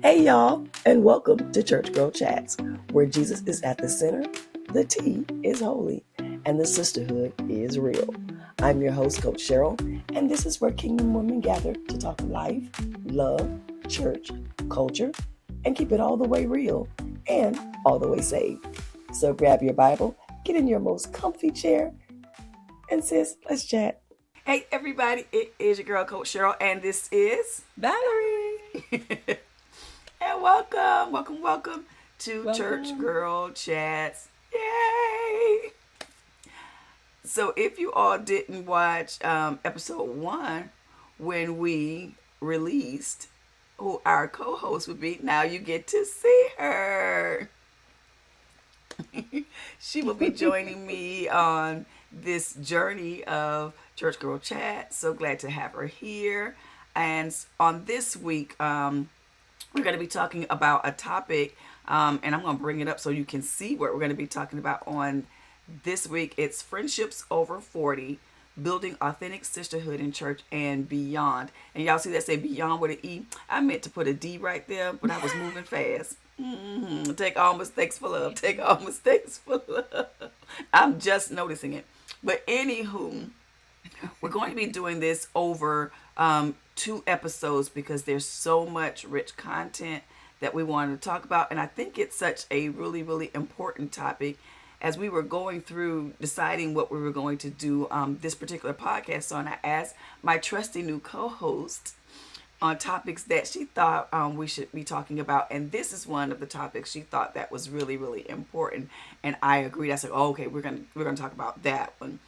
Hey, y'all, and welcome to Church Girl Chats, where Jesus is at the center, the T is holy, and the sisterhood is real. I'm your host, Coach Cheryl, and this is where Kingdom women gather to talk life, love, church, culture, and keep it all the way real and all the way saved. So grab your Bible, get in your most comfy chair, and sis, let's chat. Hey, everybody, it is your girl, Coach Cheryl, and this is Valerie. And welcome to Church Welcome. Girl Chats. Yay! So if you all didn't watch episode 1 when we released who our co-host would be, now you get to see her. She will be joining me on this journey of Church Girl Chat. So glad to have her here. And on this week, we're going to be talking about a topic, and I'm going to bring it up so you can see what we're going to be talking about on this week. It's friendships over 40, building authentic sisterhood in church and beyond. And y'all see that say beyond with an E? I meant to put a D right there, but I was moving fast. Take all mistakes for love. Take all mistakes for love. I'm just noticing it. But anywho, we're going to be doing this over 2 episodes because there's so much rich content that we wanted to talk about. And I think it's such a really, really important topic. As we were going through deciding what we were going to do this particular podcast on, I asked my trusty new co-host on topics that she thought we should be talking about. And this is one of the topics she thought that was really, really important. And I agreed. I said, oh, okay, we're gonna talk about that one.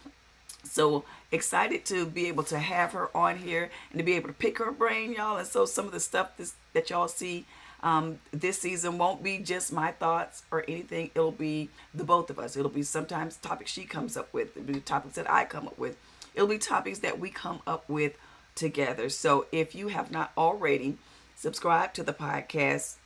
So excited to be able to have her on here and to be able to pick her brain, y'all. And so some of the stuff that y'all see this season won't be just my thoughts or anything. It'll be the both of us. It'll be sometimes topics she comes up with. It'll be topics that I come up with. It'll be topics that we come up with together. So if you have not already subscribed to the podcast,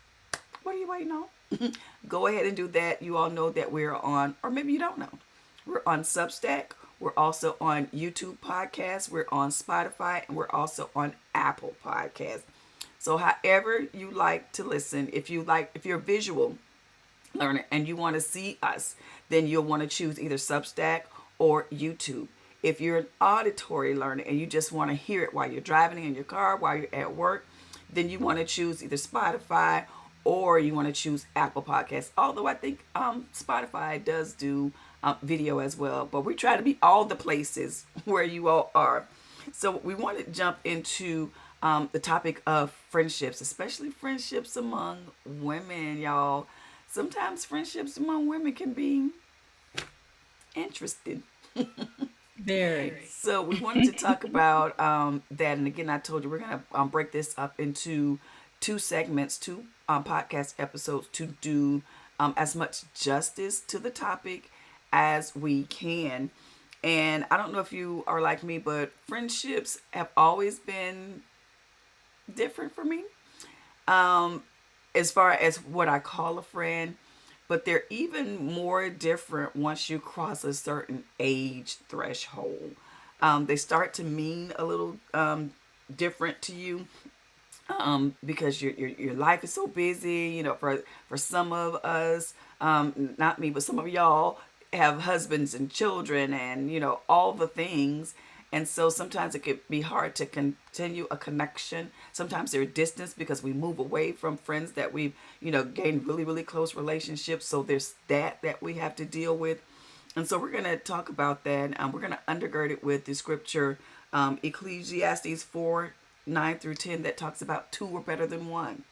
what are you waiting on? Go ahead and do that. You all know that we're on, or maybe you don't know, we're on Substack. We're also on YouTube Podcasts. We're on Spotify, and we're also on Apple Podcasts. So however you like to listen, if you're a visual learner and you want to see us, then you'll want to choose either Substack or YouTube. If you're an auditory learner and you just want to hear it while you're driving in your car, while you're at work, then you want to choose either Spotify or you want to choose Apple Podcasts. Although I think Spotify does do video as well, but we try to be all the places where you all are. So we want to jump into the topic of friendships, especially friendships among women, y'all. Sometimes friendships among women can be interesting. Very. So we wanted to talk about that. And again, I told you we're going to break this up into 2 segments, 2 podcast episodes to do as much justice to the topic as we can. And I don't know if you are like me, but friendships have always been different for me as far as what I call a friend. But they're even more different once you cross a certain age threshold. They start to mean a little different to you because your life is so busy. You know, for some of us, not me, but some of y'all have husbands and children and all the things. And so sometimes it could be hard to continue a connection. Sometimes there's distance because we move away from friends that we've gained really, really close relationships. So there's that we have to deal with. And so we're going to talk about that. We're going to undergird it with the scripture Ecclesiastes 4:9-10 that talks about 2 are better than 1.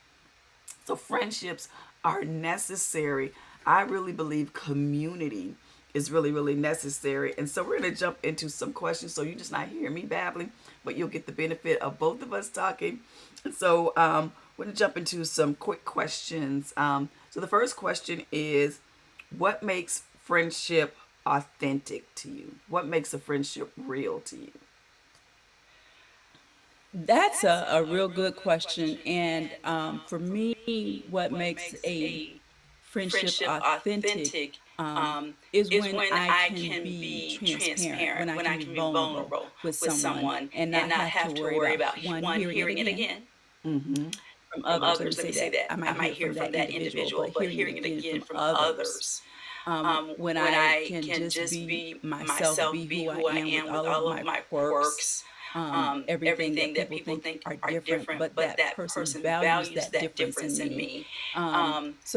So friendships are necessary. I really believe community is really, really necessary. And so we're going to jump into some questions. So you're just not hearing me babbling, but you'll get the benefit of both of us talking. And so we're going to jump into some quick questions. So the first question is, what makes friendship authentic to you? What makes a friendship real to you? That's a real good question. And for me, what makes a friendship authentic is when I can be transparent, when I can be vulnerable with someone and not have to worry about one hearing it again. Mm-hmm. from from others. Let me others. Let me say say that. that I I might hear might it hear from from that that individual, but individual, but hearing it hearing it again again from from others. others. When When I I can can just just be be myself, myself, be be who I who I am with am with all of all of my my quirks, quirks, everything that everything that people people think think are are different, different, but but that that person person values values that that difference in difference in me. me.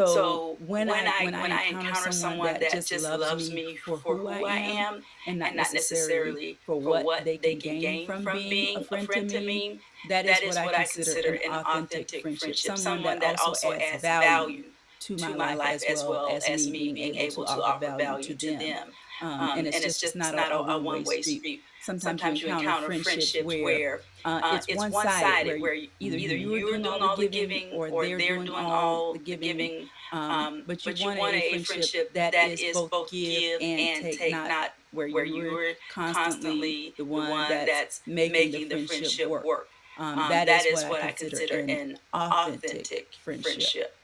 So So when I when I encounter encounter someone someone that that just just loves loves me me for for who I who I am am and not and not necessarily necessarily for for what what they they can can gain gain from from being a being a friend to friend to me, me, that is that what is I what I consider consider an an authentic authentic friendship. friendship. Someone Someone that that also also adds adds value value to my to my life life as as well well as as me me being being able to able to offer offer value to value to them. them. And it's And it's just just not not a a one way one way street. street. Sometimes you Sometimes you encounter encounter friendships friendships where where it's it's one one sided, sided, where where either Mm-hmm. you're you're doing all doing the all the giving giving or or they're they're doing doing all the all the giving. giving. But you But you want want a a friendship friendship that that is is both both give give and and take, take, not not where where you're you're constantly constantly the the one one that's that's making the making the friendship friendship work. work. That That is what is I what I consider consider an an authentic authentic friendship. friendship.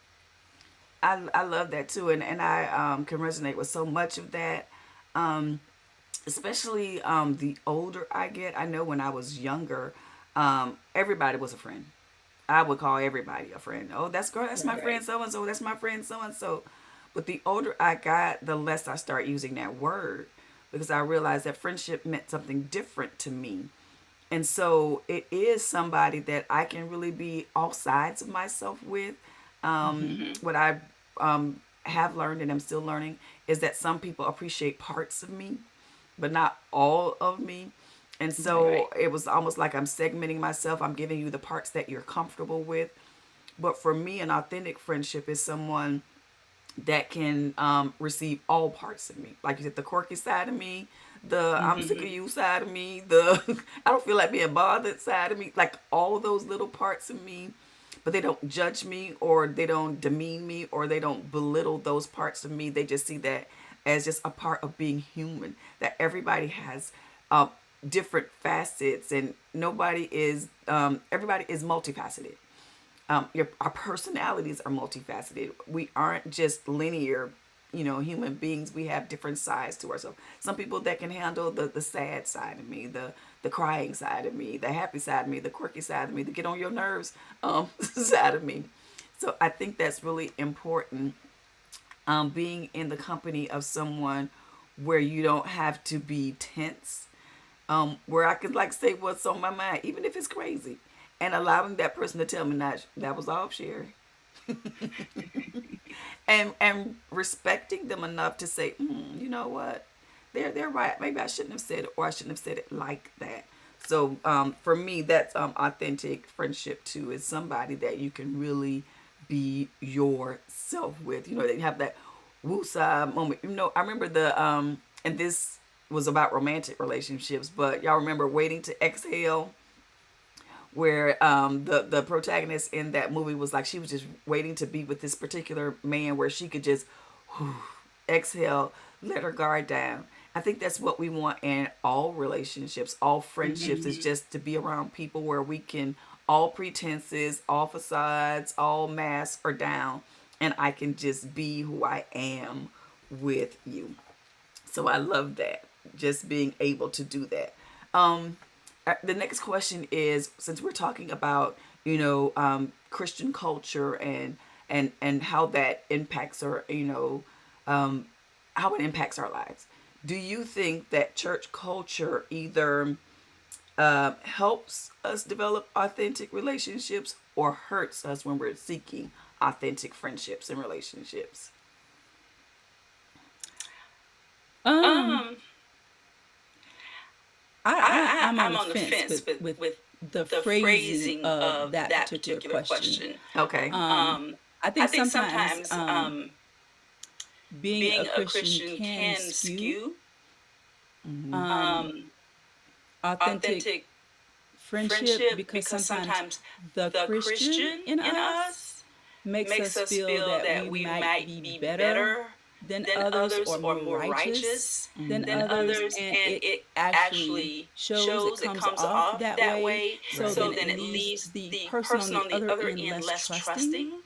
I love that too, and I can resonate with so much of that. Um, Especially the older I get. I know when I was younger, everybody was a friend. I would call everybody a friend. Oh, that's girl, that's my Right. friend so and so. That's my friend so and so. But the older I got, the less I start using that word because I realized that friendship meant something different to me. And so it is somebody that I can really be all sides of myself with. Hmm. What I have learned and I'm still learning is that some people appreciate parts of me, but not all of me. And Right. so it was almost like I'm segmenting myself. I'm giving you the parts that you're comfortable with. But for me, an authentic friendship is someone that can receive all parts of me. Like you said, the quirky side of me, the I'm sick of Hmm. you side of me, the I don't feel like being bothered side of me, like all those little parts of me. But they don't judge me or they don't demean me or they don't belittle those parts of me. They just see that as just a part of being human. That everybody has uh, different facets and everybody is multifaceted. Our personalities are multifaceted. We aren't just linear, human beings. We have different sides to ourselves. Some people that can handle the sad side of me, the crying side of me, the happy side of me, the quirky side of me, the get on your nerves side of me. So I think that's really important. Being in the company of someone where you don't have to be tense, where I could like say what's on my mind, even if it's crazy, and allowing that person to tell me that was off, Sherry, and respecting them enough to say, you know what, they're right. Maybe I shouldn't have said it, or I shouldn't have said it like that. So for me, that's authentic friendship too. Is somebody that you can really be yourself with. You know, they have that woosah moment. You know, I remember and this was about romantic relationships, but y'all remember Waiting to Exhale, where the protagonist in that movie was like she was just waiting to be with this particular man where she could just whew, exhale, let her guard down. I think that's what we want in all relationships, all friendships, Hmm. is just to be around people where we can, all pretenses, all facades, all masks are down, and I can just be who I am with you. So I love that, just being able to do that. Um, the next question is, since we're talking about Christian culture and how that impacts our how it impacts our lives. Do you think that church culture either helps us develop authentic relationships or hurts us when we're seeking authentic friendships and relationships? Um, Um, I'm on I'm the on the fence fence with with the the phrasing phrasing of of that that particular particular question. question. Okay. Um, I I think think sometimes sometimes being a being a Christian Christian can can skew skew Mm-hmm. um, um, authentic authentic friendship, friendship because because sometimes sometimes the the Christian Christian in in us us makes makes us us feel feel that we that we might might be be better better than than others others or or more more righteous righteous than than Mm-hmm. others, others, and and it it actually actually shows, it shows, it comes comes off off that that way. way. So Right. then So it then it leaves leaves the the person on person the on the other other end end less less trusting. trusting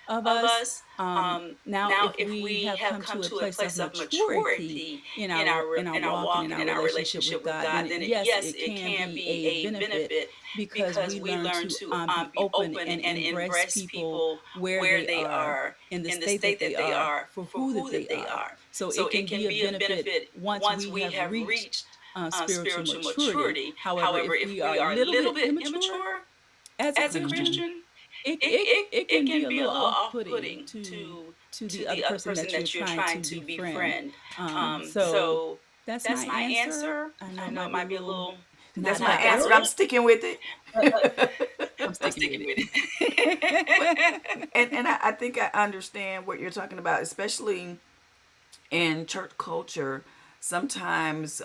of us. Now, if we have come to a place of maturity in our walk and in our relationship with God, then yes, it can be a benefit because we learn to be open and embrace people where they are in the state that they are for who that they are. So it can be a benefit once we have reached spiritual maturity. However, if we are a little bit immature as a Christian, it can be a little off-putting to the other person that you're trying to befriend. So that's my answer. I know it might be a little That's not my answer. heartfelt. I'm sticking with it. I'm sticking with But it. and I think I understand what you're talking about, especially in church culture. Sometimes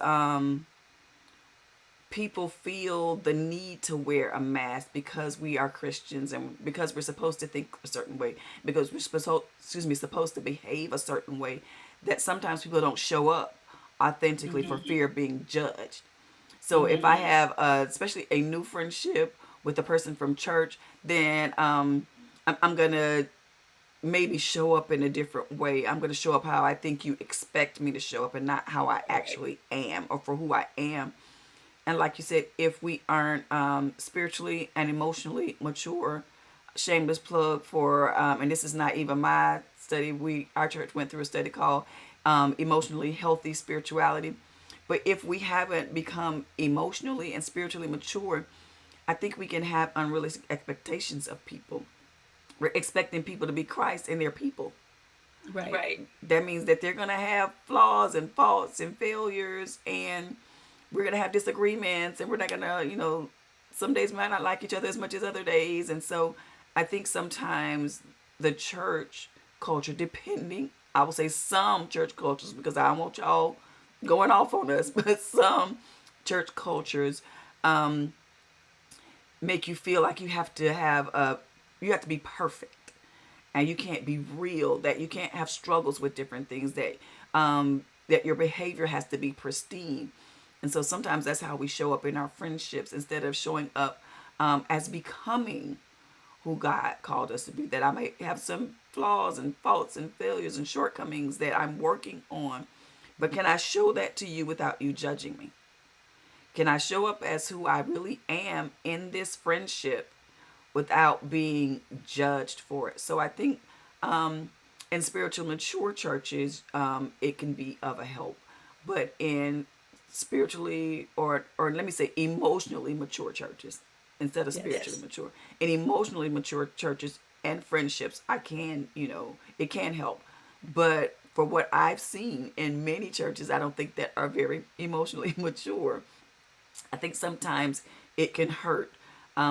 people feel the need to wear a mask because we are Christians and because we're supposed to think a certain way, because we're supposed to behave a certain way, that sometimes people don't show up authentically for Mhm, fear of being judged. So if I mhm. have especially a new friendship with a person from church, then I'm gonna maybe show up in a different way. I'm gonna show up how I think you expect me to show up, and not how I Right. actually am or for who I am. And like you said, if we aren't spiritually and emotionally mature, shameless plug for, and this is not even my study. Our church went through a study called emotionally healthy spirituality. But if we haven't become emotionally and spiritually mature, I think we can have unrealistic expectations of people. We're expecting people to be Christ, and they're people. Right. That means that they're going to have flaws and faults and failures, and we're going to have disagreements, and we're not going to, some days we might not like each other as much as other days. And so I think sometimes the church culture, depending, I will say some church cultures, because I don't want y'all going off on us, but some church cultures make you feel like you have to be perfect, and you can't be real, that you can't have struggles with different things, that your behavior has to be pristine. And so sometimes that's how we show up in our friendships, instead of showing up as becoming who God called us to be. That I may have some flaws and faults and failures and shortcomings that I'm working on, but can I show that to you without you judging me? Can I show up as who I really am in this friendship without being judged for it? So I think in spiritual mature churches, it can be of a help. But in spiritually, or let me say emotionally mature churches, instead of spiritually Yes. mature, in emotionally mature churches and friendships, it can help. But for what I've seen in many churches, I don't think that are very emotionally mature. I think sometimes it can hurt,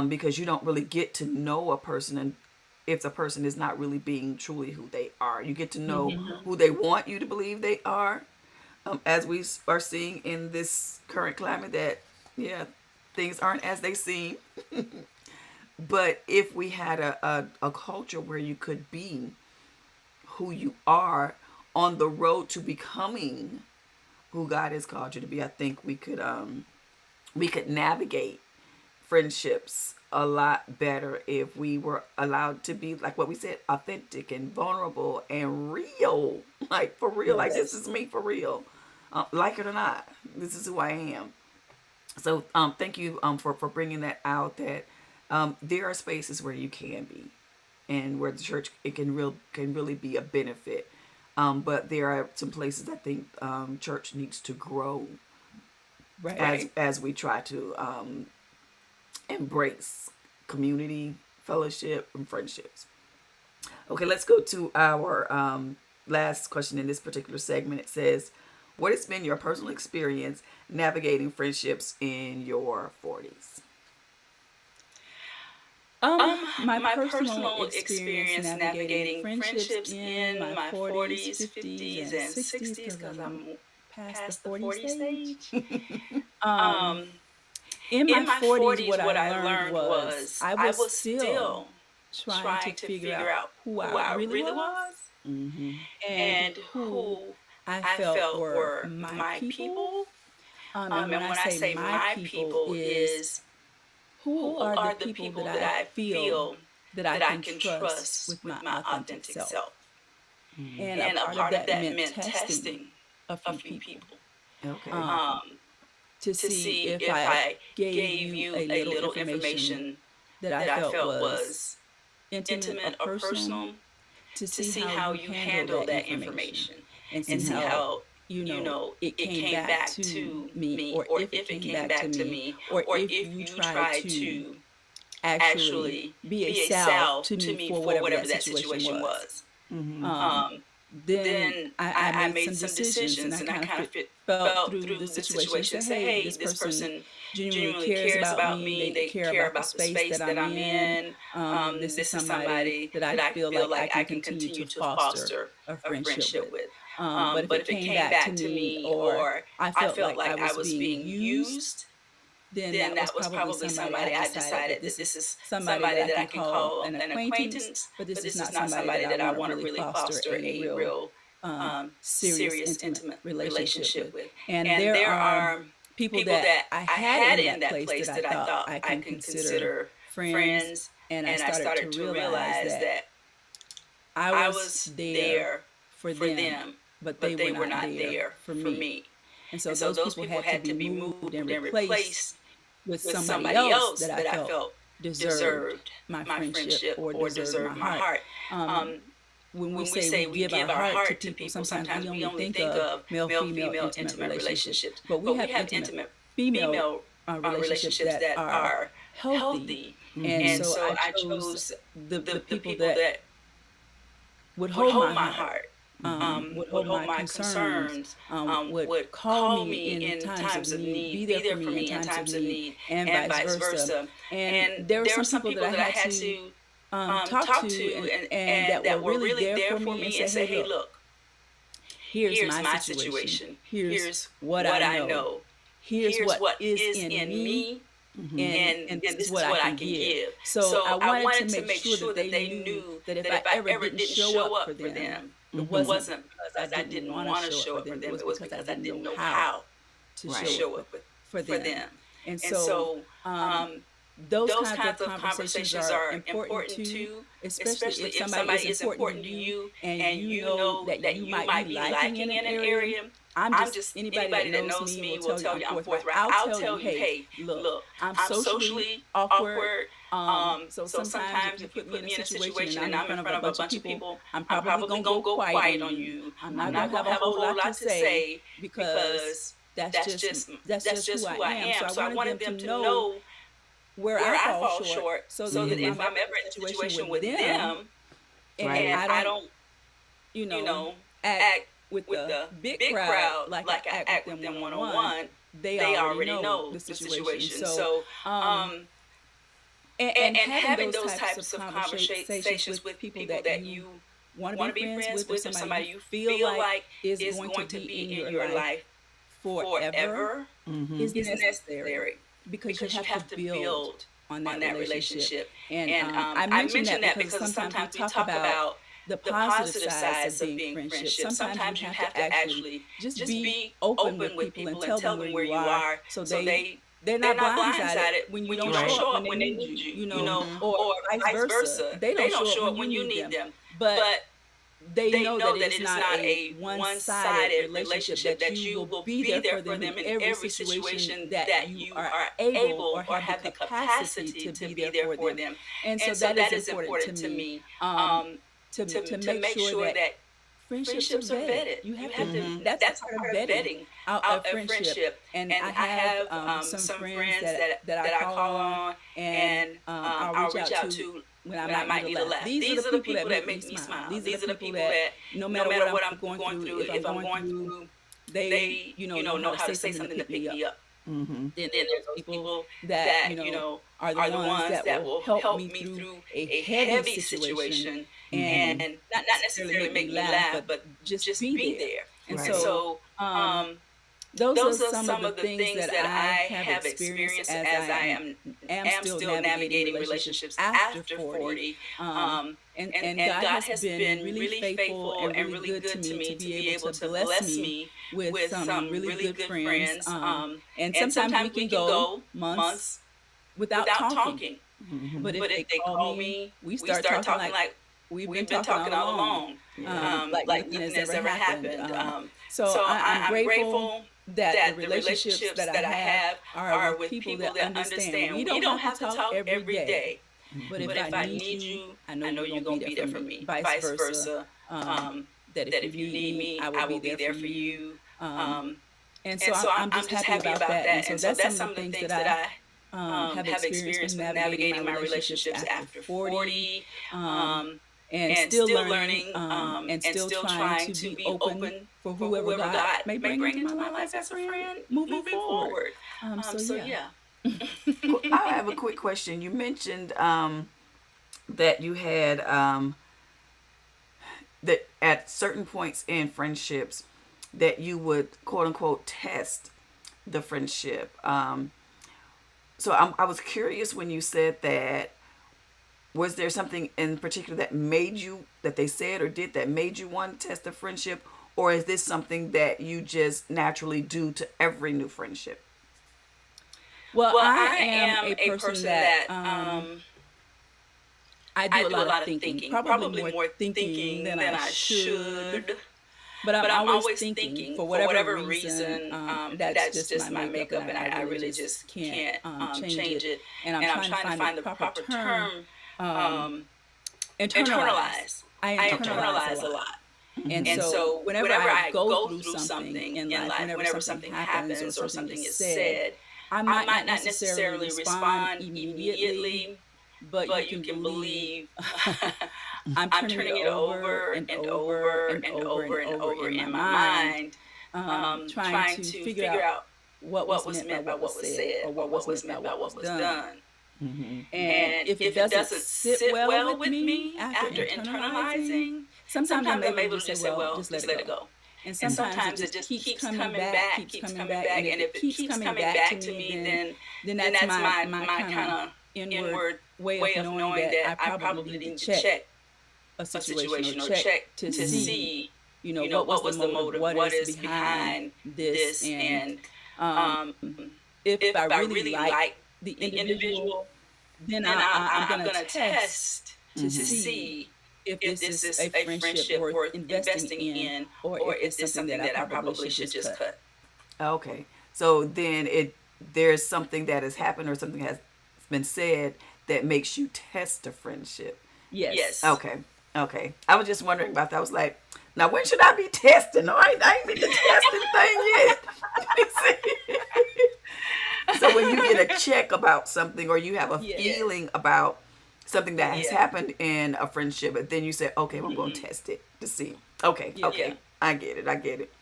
because you don't really get to know a person, and if the person is not really being truly who they are, you get to know Mhm. who they want you to believe they are. As we are seeing in this current climate, that yeah, things aren't as they seem. But if we had a culture where you could be who you are on the road to becoming who God has called you to be, I think we could navigate friendships a lot better if we were allowed to be, like what we said, authentic and vulnerable and real. Like for real, like this Yes. is me for real. Like it or not, this is who I am. So thank you for bringing that out, that there are spaces where you can be, and where the church, it can really be a benefit. But there are some places I think church needs to grow Right. as we try to embrace community, fellowship, and friendships. Okay, let's go to our last question in this particular segment. It says, what has been your personal experience navigating friendships in your 40s? My personal experience navigating friendships in my 40s, 50s, and 60s, because I'm past the 40 stage. Um, in my 40s, what I learned was I was still trying to figure out who I really was Mm-hmm. and who I felt were my people. And when I say my people is who are the people that I feel that I can trust with my authentic self. And a part of that meant testing a few people, Okay. um, to see if I gave you a little information that I felt was intimate or personal, to see how you handle that information and see how, it came back to me, or if it came back to me, or if you try to actually be a salve to me for whatever that situation was. Then I made some decisions, and I kind of felt through the situation and said, hey, this person genuinely cares about me. They care about the space that I'm in. This is somebody that I feel like I can continue to foster a friendship with. But if it came back to me, or I felt like I was being used, then that was probably somebody I decided that this is somebody that I can call an acquaintance, but this is not somebody that I want to really foster a real serious, intimate relationship with. And there are people that I had in that place that I thought I can consider friends, and I started to realize that I was there for them, but they were not there for me. And so those people had to be moved and replaced with somebody else that I felt deserved my friendship or deserved my heart. When we say we give our heart to people, sometimes we only think of male female intimate relationships, but we have intimate female relationships that are healthy. And so I chose the people that would hold my heart, would hold my concerns, would call me in times of need, be there for me in times of need, and vice versa. And there were some people that I had to talk to, and that were really there for me and say, hey, look, here's my situation. Here's what I know. Here's what is in me. And this is what I can give. So I wanted to make sure that they knew that if I ever didn't show up for them, it wasn't because I didn't want to show up for them. It was because I didn't know how to show up for them. And so those kinds of conversations are important too, especially if somebody is important to you and you know that you might be lacking in an area. I'm just anybody that knows me will tell you I'm forthright. I'll tell you, hey, look, I'm socially awkward. So sometimes if you put me in a situation and I'm in front of a bunch of people, I'm probably gonna go quiet on you. I'm not gonna have a whole lot to say because that's just who I am. So I wanted them to know where I fall short, so that if I'm ever in a situation with them, and I don't, act with the big crowd like I act with them one on one, they already know the situation. So, and having those types of conversations with people that you want to be friends with, or somebody you feel like is going to be in your life forever, is necessary, because you have to build on that relationship. And I mention that because sometimes we talk about the positive sides of being friendship. Sometimes you have to actually just be open with people and tell them where you are, so they're not blindsided when you don't show up when they need you, or vice versa. They don't show up when you need them, but they know that it is not a one-sided relationship, that you will be there for them in every situation that you are able or have the capacity to be there for them. And so that is important to me, to make sure that friendships are vetted. You have to. That's part of vetting out a friendship. And I have some friends that I call on, and I'll reach out to when I might need a laugh. These are the people that make me smile. These are the people that no matter what I'm going through, if I'm going through, they know how to say something to pick me up. Then there's those people that are the ones that will help me through a heavy situation, and not necessarily make me laugh, but just be there. And so those are some of the things that I have experienced as I am still navigating relationships after 40. And God has been really faithful and really good to me to be able to bless me with some really good friends. And sometimes we can go months without talking. But Hmm. if they call me, we start talking like we've been talking all along, Yeah. like nothing has ever happened. So I'm grateful that the relationships that I have are with people that understand. We don't have to talk every day, but if Hmm. I need you, I know you're going to be there for me. Vice versa. That if you need me, I will be there for you. And so I'm just happy about that. And so that's some of the things that I have experienced with navigating my relationships after 40, um, and still learning, and still trying to be open for whoever God may bring into my life as a friend moving forward. So yeah. I have a quick question. You mentioned that you had that at certain points in friendships that you would quote unquote test the friendship. I was curious when you said that. Was there something in particular that made you that they said or did that made you want to test the friendship, or is this something that you just naturally do to every new friendship? Well, I am a person that I do a lot of thinking, probably more thinking than I should. But I'm always thinking for whatever reason. That's just my makeup, and I really just can't change it. And I'm trying to find the proper term. Um, internalize. I Okay. internalize a lot. And Hmm. so whenever I go through something in life, whenever something happens or something is said, I might not necessarily respond immediately, but you can believe I'm turning it over and over and over and over in my mind, trying to figure out what was meant by what was said or what was meant by what was done. Hmm. And if it doesn't sit well with me after internalizing, sometimes I'm able to just say, well, just let it go. And sometimes it just keeps coming back. And if it keeps coming back to me, then that's my kind of inward way of knowing that I probably need to check a situation or check to see, what was the motive, what is behind this. And if I really like the individual, then I'm going to test to Hmm. see if this is a friendship worth investing in, or if it's something that I probably should just cut. Okay. So then there's something that has happened or something has been said that makes you test a friendship. Yes. Okay. Okay. I was just wondering about that. I was like, now when should I be testing? No, I ain't been the testing thing yet. So when you get a check about something or you have a Yes. feeling about something that has happened in a friendship, but then you say, okay, well, I'm going to test it to see. Okay. Yeah. Okay. I get it. I get it.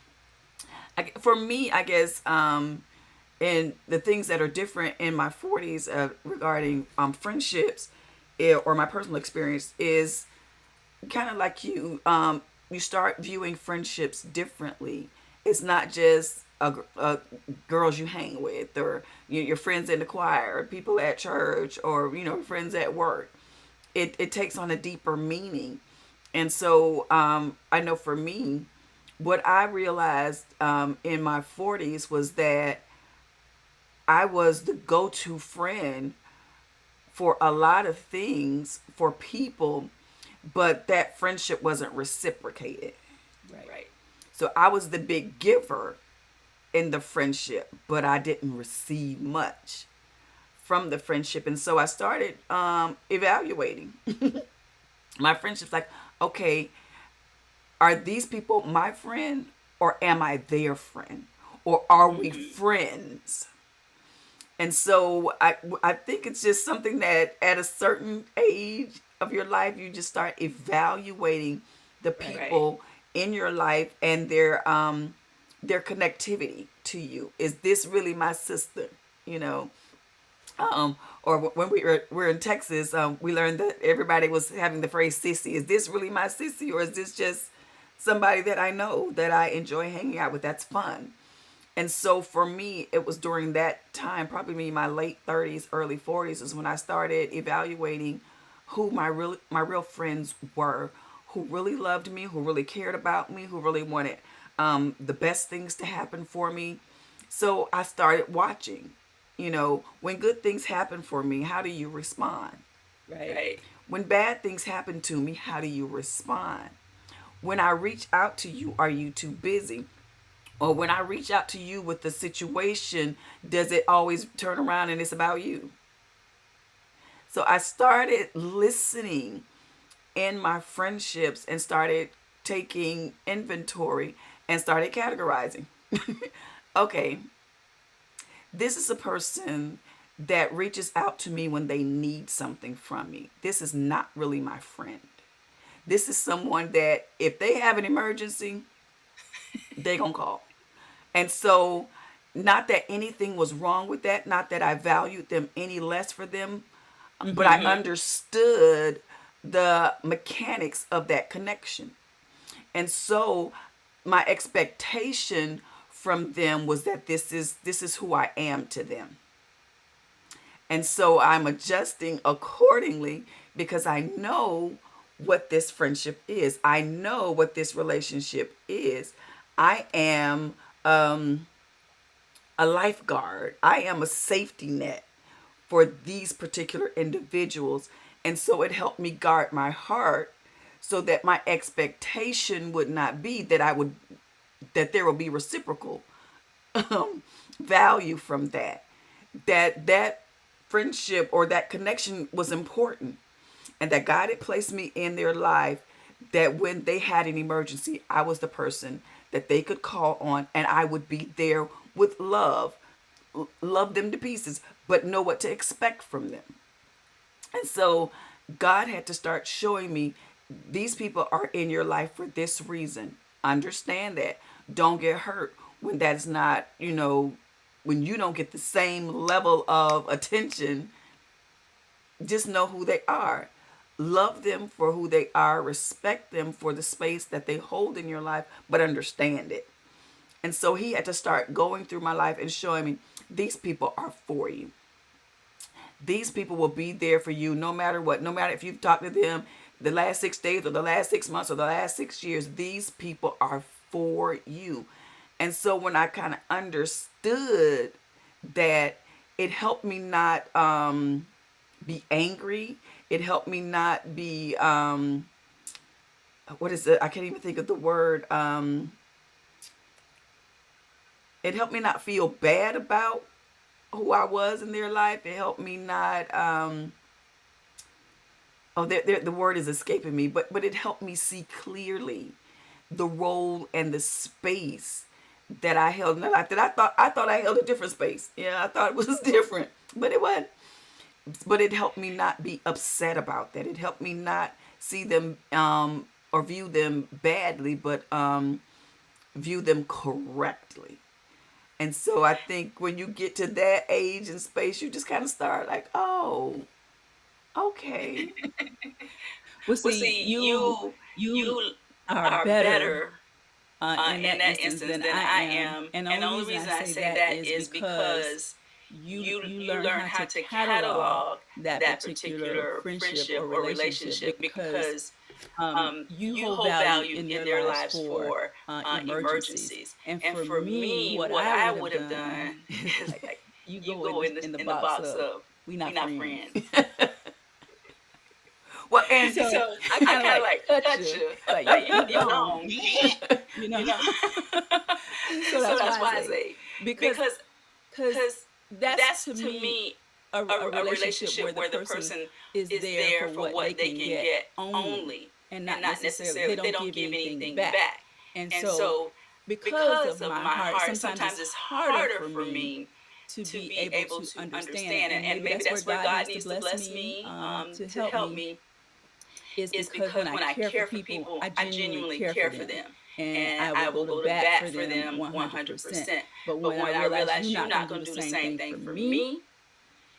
For me, I guess, and the things that are different in my 40s regarding friendships or my personal experience is kind of like you start viewing friendships differently. It's not just girls you hang with or your friends in the choir or people at church or friends at work. It takes on a deeper meaning. And so I know for me, what I realized in my 40s was that I was the go to friend for a lot of things for people, but that friendship wasn't reciprocated. Right. So I was the big giver in the friendship, but I didn't receive much from the friendship. And so I started evaluating my friendships like, okay, are these people my friend or am I their friend? Or are we friends? And so I think it's just something that at a certain age of your life, you just start evaluating the Right. people in your life and their connectivity to you. Is this really my sister? You know, or when we were in Texas, we learned that everybody was having the phrase "sissy." Is this really my sissy, or is this just somebody that I know that I enjoy hanging out with? That's fun. And so for me, it was during that time, probably me my late 30s, early 40s, is when I started evaluating who my real friends were, who really loved me, who really cared about me, who really wanted the best things to happen for me. So I started watching. When good things happen for me, how do you respond? Right. When bad things happen to me, how do you respond? When I reach out to you, are you too busy? Or when I reach out to you with the situation, does it always turn around and it's about you? So I started listening in my friendships and started taking inventory and started categorizing. Okay, this is a person that reaches out to me when they need something from me. This is not really my friend. This is someone that if they have an emergency, they going to call. And so, not that anything was wrong with that, not that I valued them any less for them, but I Mm-hmm. understood the mechanics of that connection. And so, my expectation from them was that this is who I am to them. And so I'm adjusting accordingly because I know what this friendship is. I know what this relationship is. I am a lifeguard. I am a safety net for these particular individuals. And so it helped me guard my heart so that my expectation would not be that there will be reciprocal value from that friendship or that connection was important, and that God had placed me in their life, that when they had an emergency, I was the person that they could call on, and I would be there with love, love them to pieces, but know what to expect from them. And so God had to start showing me, these people are in your life for this reason. Understand that. Don't get hurt when that's not, when you don't get the same level of attention. Just know who they are. Love them for who they are. Respect them for the space that they hold in your life, but understand it. And so he had to start going through my life and showing me, these people are for you. These people will be there for you no matter what. No matter if you've talked to them the last 6 days or the last 6 months or the last 6 years, these people are for you. And so when I kind of understood that, it helped me not be angry. It helped me not be what is it? I can't even think of the word. It helped me not feel bad about who I was in their life. It helped me not the word is escaping me, but it helped me see clearly the role and the space that I held in their life. That I thought I held a different space. Yeah, I thought it was different, but it wasn't. But it helped me not be upset about that. It helped me not see them or view them badly, but view them correctly. And so I think when you get to that age and space, you just kind of start like, oh, okay. Well, see, you are better in that instance than I am, and the only reason I say that is because you learn how to catalog that particular friendship or relationship because you hold value in their lives for emergencies. And for me, what I would have done is like you go in the box of we not friends. Well, and So I kind of like cut you, like you gone, you know. So that's why I say because because that's to me a relationship where the person is there for what they can get only, and not necessarily they don't give anything back. And so because of my heart, sometimes it's harder for me to be able to understand, and maybe that's where God needs to bless me to help me, is because when I care for people, I genuinely care for them. And I will go to bat for them 100%. But when I realize you're not going to do the same thing for me,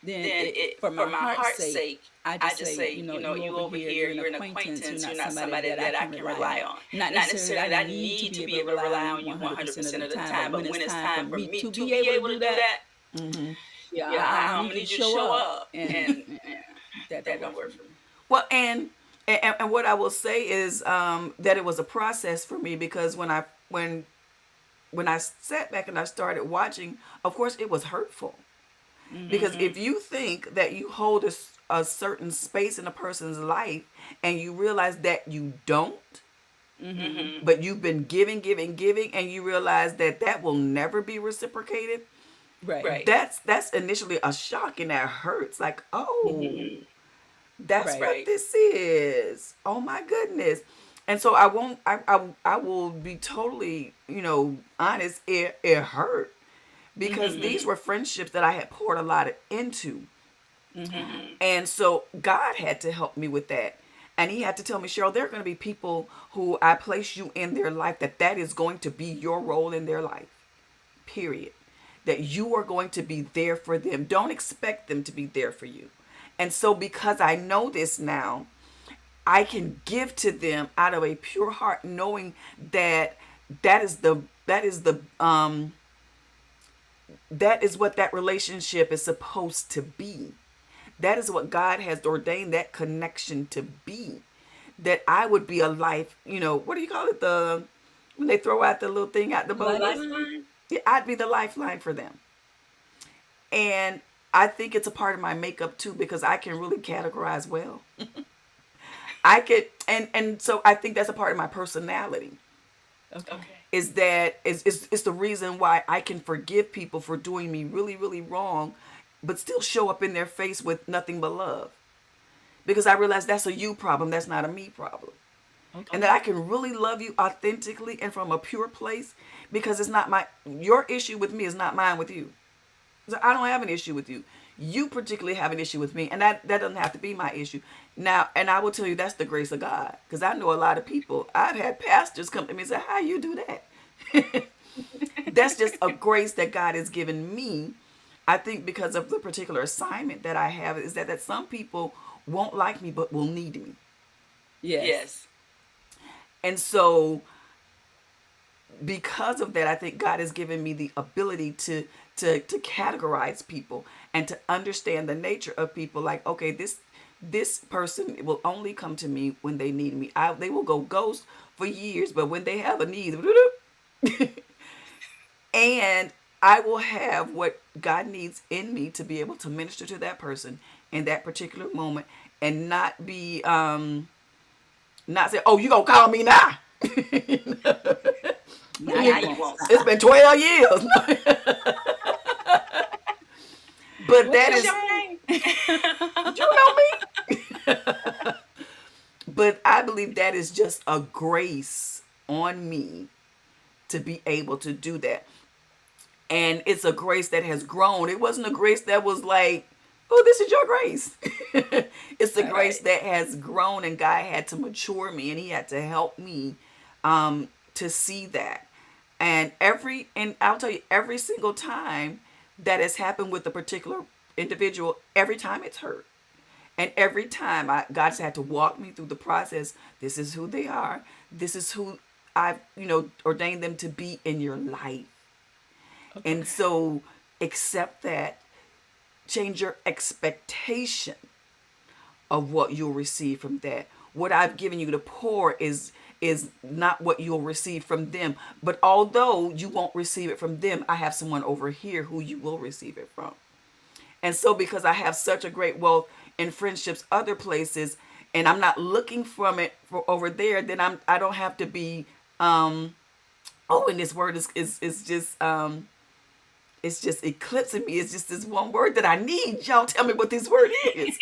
then for my heart's sake, I just say, you over here, you're an acquaintance, you're not somebody that I can rely on. Not necessarily that I need to be able to rely on you 100% of the time, but when it's time for me to be able to do that, yeah, I'm going to need you to show up. And that don't work for me. well, and what I will say is that it was a process for me, because when I sat back and I started watching, of course it was hurtful. Because Mhm. if you think that you hold a certain space in a person's life and you realize that you don't, Mhm. but you've been giving, giving, giving, and you realize that that will never be reciprocated, Right. right, that's initially a shock and that hurts. Like, oh, that's Right. what this is. Oh my goodness. And so I won't. I will be totally, honest. It hurt because these were friendships that I had poured a lot into. Mhm. And so God had to help me with that. And he had to tell me, Cheryl, there are going to be people who I place you in their life that is going to be your role in their life. Period. That you are going to be there for them. Don't expect them to be there for you. And so because I know this now, I can give to them out of a pure heart, knowing that that is the that is the that is what that relationship is supposed to be. That is what God has ordained that connection to be. That I would be a life, what do you call it? When they throw out the little thing out the boat. Lifeline? Yeah, I'd be the lifeline for them. And I think it's a part of my makeup too because I can really categorize well. I could and so I think that's a part of my personality. Okay. Is that is the reason why I can forgive people for doing me really, really wrong, but still show up in their face with nothing but love. Because I realize that's a you problem, that's not a me problem. And that Okay. I can really love you authentically and from a pure place because it's not your issue with me is not mine with you. So I don't have an issue with you. You particularly have an issue with me, and that doesn't have to be my issue. Now, and I will tell you that's the grace of God, because I know a lot of people. I've had pastors come to me and say, "How you do that?" That's just a grace that God has given me. I think because of the particular assignment that I have is that some people won't like me but will need me. Yes. And so because of that, I think God has given me the ability to categorize people and to understand the nature of people. Like, okay, this person will only come to me when they need me. They will go ghost for years, but when they have a need, and I will have what God needs in me to be able to minister to that person in that particular moment, and not be not say, "Oh, you gonna call me now." Now you won't stop. It's been 12 years. But What's that your is, name? you know me. But I believe that is just a grace on me to be able to do that. And it's a grace that has grown. It wasn't a grace that was like, oh, this is your grace. It's a Right. grace that has grown, and God had to mature me and he had to help me to see that. And I'll tell you, every single time that has happened with a particular individual, every time it's hurt. And every time God's had to walk me through the process. This is who they are. This is who I've, ordained them to be in your life. Okay. And so accept that, change your expectation of what you'll receive from that. What I've given you to pour is not what you'll receive from them. But although you won't receive it from them, I have someone over here who you will receive it from. And so because I have such a great wealth in friendships other places, and I'm not looking from it for over there, then I don't have to be and this word is just it's just eclipsing me. It's just this one word that I need. Y'all tell me what this word is.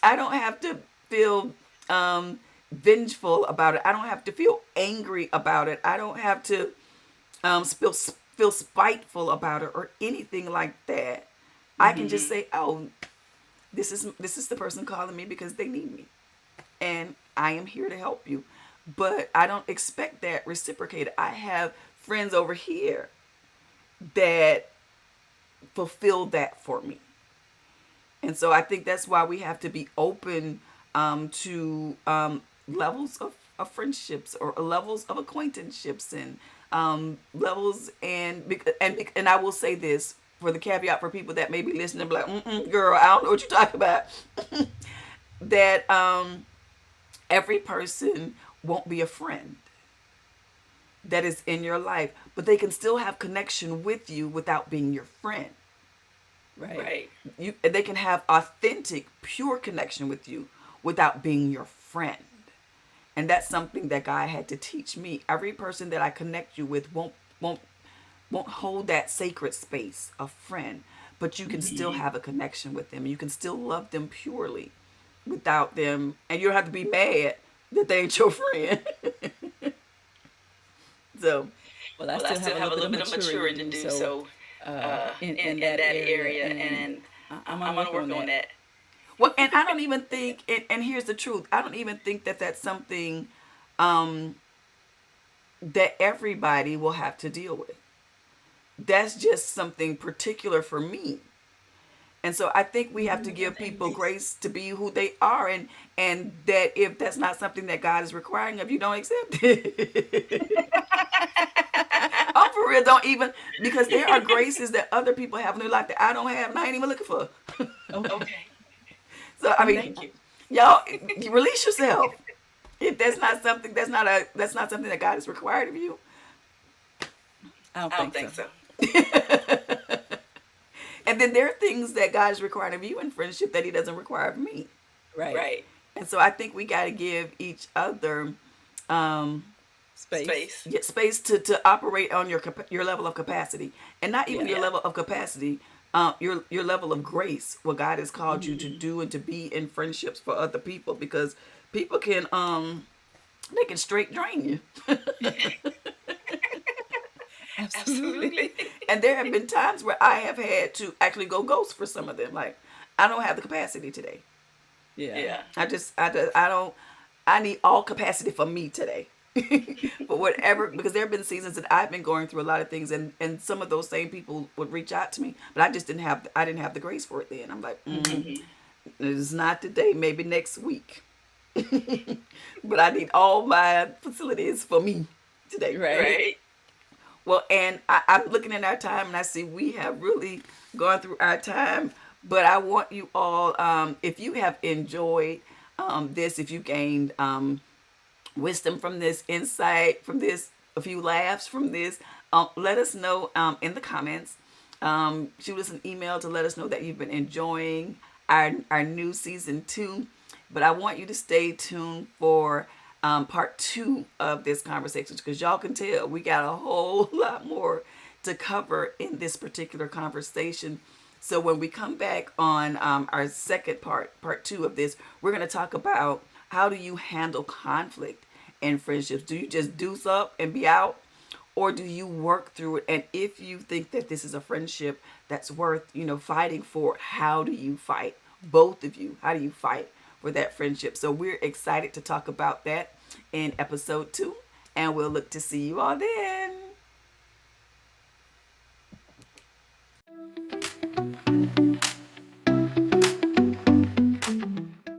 I don't have to feel vengeful about it. I don't have to feel angry about it. I don't have to feel spiteful about it or anything like that. I can just say, "Oh, this is the person calling me because they need me, and I am here to help you." But I don't expect that reciprocated. I have friends over here that fulfill that for me. And so I think that's why we have to be open to levels of friendships or levels of acquaintanceships and levels and I will say this for the caveat for people that may be listening and be like, girl, I don't know what you're talking about. That every person won't be a friend that is in your life, but they can still have connection with you without being your friend. Right. They can have authentic, pure connection with you without being your friend. And that's something that God had to teach me. Every person that I connect you with won't won't hold that sacred space of friend, but you can still Mhm. have a connection with them. You can still love them purely without them, and you don't have to be mad that they ain't your friend. So, Well, I still have a little bit of maturing to do, so in that area, and I'm gonna work on that. well, and I don't even think, and here's the truth, I don't even think that that's something um, that everybody will have to deal with. That's just something particular for me. And so I think we have to give people grace to be who they are, and that if that's not something that God is requiring of you, don't accept it. I'm for real, don't even, because there are graces that other people have in their life that I don't have and I ain't even looking for. Okay. So I Thank mean, you. y'all, you release yourself. If that's not something, that's not something that God is required of you. I don't think so. And then there are things that God is requiring of you in friendship that He doesn't require of me. Right. And so I think we got to give each other um, Space. space to operate on your level of capacity, and not even Yeah. your level of capacity, your level of grace, what God has called you to Mhm. do and to be in friendships for other people, because people can they can straight drain you. Absolutely. And there have been times where I have had to actually go ghost for some of them. Like, I don't have the capacity today. Yeah. I don't. I need all capacity for me today. For whatever, because there have been seasons that I've been going through a lot of things, and some of those same people would reach out to me, but I didn't have the grace for it then. I'm like, Mhm. it's not today, maybe next week. But I need all my facilities for me today. Right. Well, and I'm looking at our time and I see we have really gone through our time. But I want you all, if you have enjoyed this, if you gained wisdom from this, insight from this, a few laughs from this, let us know in the comments. Shoot us an email to let us know that you've been enjoying our new season 2. But I want you to stay tuned for part 2 of this conversation, because y'all can tell we got a whole lot more to cover in this particular conversation. So when we come back on our second part 2 of this, we're going to talk about how do you handle conflict in friendships. Do you just deuce up and be out? Or do you work through it? And if you think that this is a friendship that's worth, fighting for, how do you fight? Both of you, how do you fight for that friendship? So we're excited to talk about that in episode 2, and we'll look to see you all then.